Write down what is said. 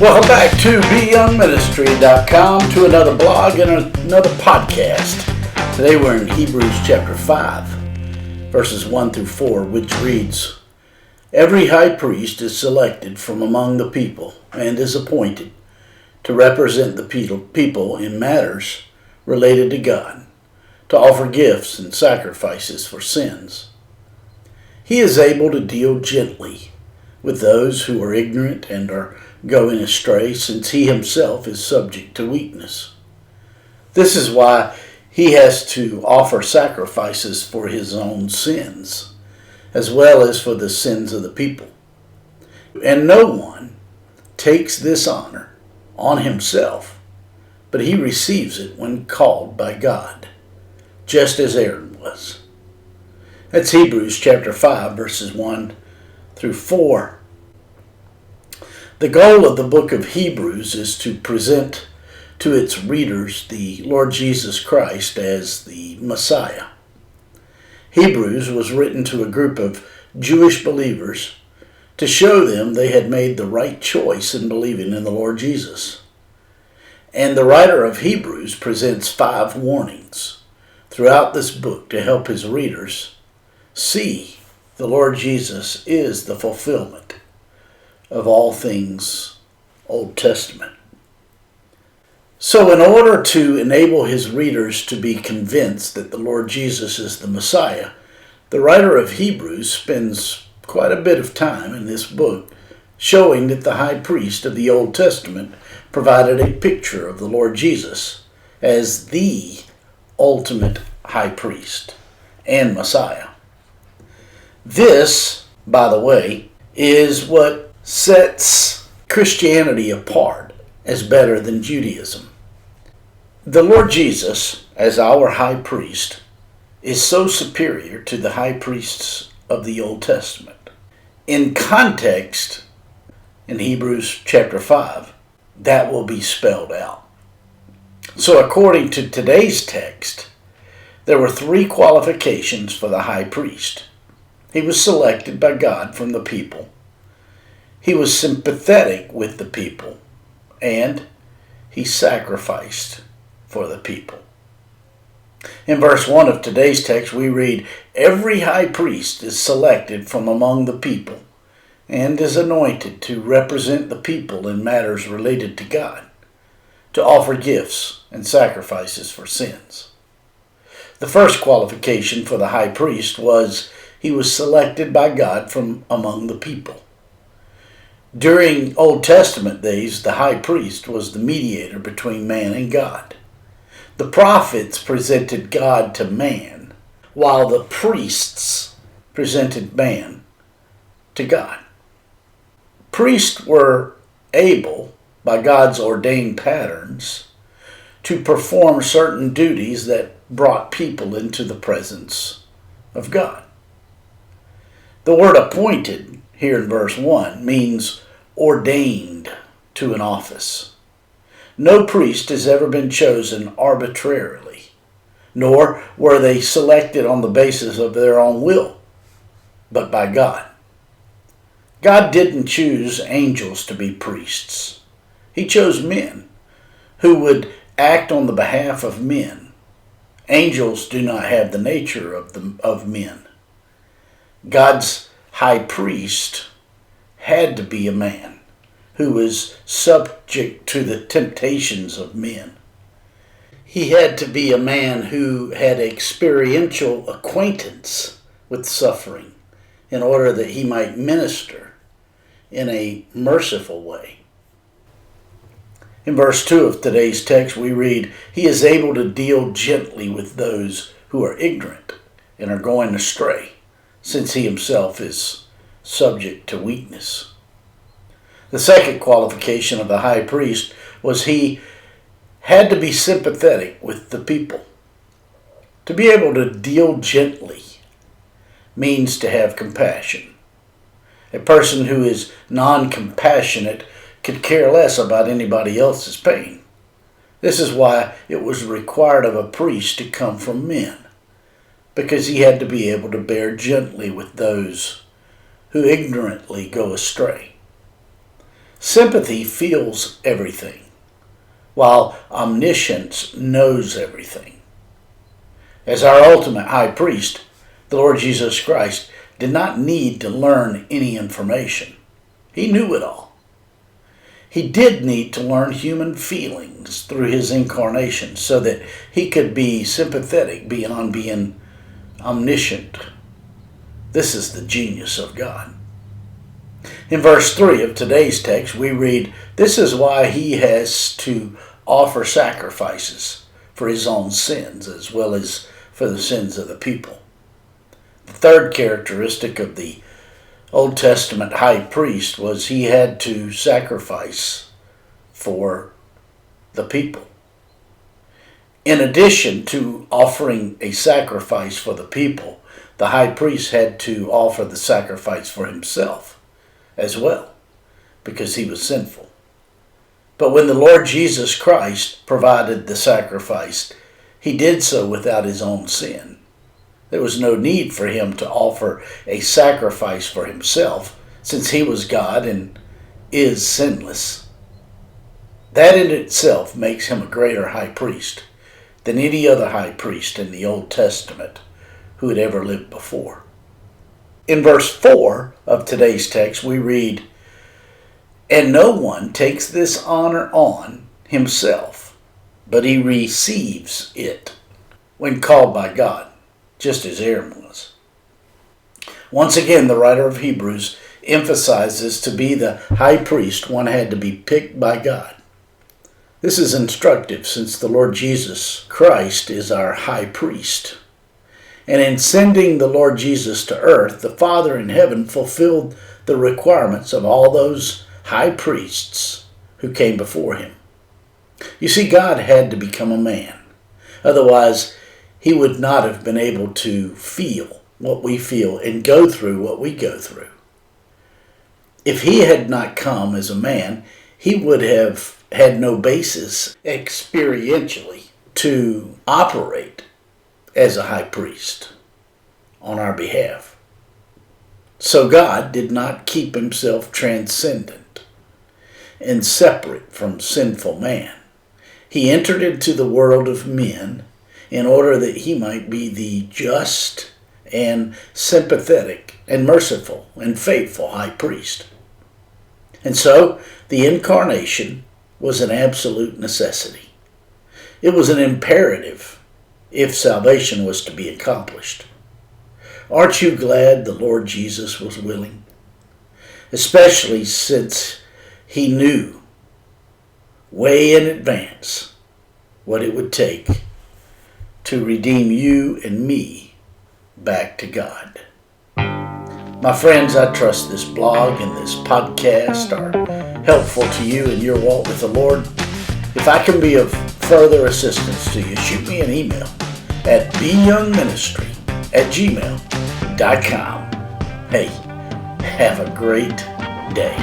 Welcome back to BYoungMinistry.com, to another blog and another podcast. Today we're in Hebrews chapter 5, verses 1 through 4, which reads, "Every high priest is selected from among the people and is appointed to represent the people in matters related to God, to offer gifts and sacrifices for sins. He is able to deal gently with those who are ignorant and are going astray, since he himself is subject to weakness. This is why he has to offer sacrifices for his own sins, as well as for the sins of the people. And no one takes this honor on himself, but he receives it when called by God, just as Aaron was." That's Hebrews chapter 5, verses 1 through 4. The goal of the book of Hebrews is to present to its readers the Lord Jesus Christ as the Messiah. Hebrews was written to a group of Jewish believers to show them they had made the right choice in believing in the Lord Jesus. And the writer of Hebrews presents 5 warnings throughout this book to help his readers see the Lord Jesus is the fulfillment of all things Old Testament. So in order to enable his readers to be convinced that the Lord Jesus is the Messiah, the writer of Hebrews spends quite a bit of time in this book showing that the high priest of the Old Testament provided a picture of the Lord Jesus as the ultimate high priest and Messiah. This, by the way, is what sets Christianity apart as better than Judaism. The Lord Jesus, as our high priest, is so superior to the high priests of the Old Testament. In context, in Hebrews chapter 5, that will be spelled out. So according to today's text, there were 3 qualifications for the high priest. He was selected by God from the people. He was sympathetic with the people, and he sacrificed for the people. In verse 1 of today's text, we read, "Every high priest is selected from among the people and is anointed to represent the people in matters related to God, to offer gifts and sacrifices for sins." The first qualification for the high priest was he was selected by God from among the people. During Old Testament days, the high priest was the mediator between man and God. The prophets presented God to man, while the priests presented man to God. Priests were able, by God's ordained patterns, to perform certain duties that brought people into the presence of God. The word appointed here in verse 1 means ordained to an office. No priest has ever been chosen arbitrarily, nor were they selected on the basis of their own will, but by God. God didn't choose angels to be priests. He chose men who would act on the behalf of men. Angels do not have the nature of men. God's high priest had to be a man who was subject to the temptations of men. He had to be a man who had experiential acquaintance with suffering in order that he might minister in a merciful way. In verse 2 of today's text we read, "He is able to deal gently with those who are ignorant and are going astray, since he himself is subject to weakness." The second qualification of the high priest was he had to be sympathetic with the people. To be able to deal gently means to have compassion. A person who is non-compassionate could care less about anybody else's pain. This is why it was required of a priest to come from men, because he had to be able to bear gently with those who ignorantly go astray. Sympathy feels everything, while omniscience knows everything. As our ultimate high priest, the Lord Jesus Christ did not need to learn any information. He knew it all. He did need to learn human feelings through his incarnation so that he could be sympathetic beyond being omniscient. This is the genius of God. In verse 3 of today's text, we read, "This is why he has to offer sacrifices for his own sins as well as for the sins of the people." The third characteristic of the Old Testament high priest was he had to sacrifice for the people. In addition to offering a sacrifice for the people, the high priest had to offer the sacrifice for himself as well, because he was sinful. But when the Lord Jesus Christ provided the sacrifice, he did so without his own sin. There was no need for him to offer a sacrifice for himself, since he was God and is sinless. That in itself makes him a greater high priest than any other high priest in the Old Testament who had ever lived before. In verse 4 of today's text, we read, "And no one takes this honor on himself, but he receives it when called by God, just as Aaron was." Once again, the writer of Hebrews emphasizes to be the high priest, one had to be picked by God. This is instructive since the Lord Jesus Christ is our high priest. And in sending the Lord Jesus to earth, the Father in heaven fulfilled the requirements of all those high priests who came before him. You see, God had to become a man. Otherwise, he would not have been able to feel what we feel and go through what we go through. If he had not come as a man, he would have had no basis experientially to operate as a high priest on our behalf. So God did not keep himself transcendent and separate from sinful man. He entered into the world of men in order that he might be the just and sympathetic and merciful and faithful high priest. And so the incarnation was an absolute necessity. It was an imperative if salvation was to be accomplished. Aren't you glad the Lord Jesus was willing? Especially since he knew way in advance what it would take to redeem you and me back to God. My friends, I trust this blog and this podcast are helpful to you in your walk with the Lord. If I can be of further assistance to you, shoot me an email at BYoungMinistry@gmail.com. Hey, have a great day.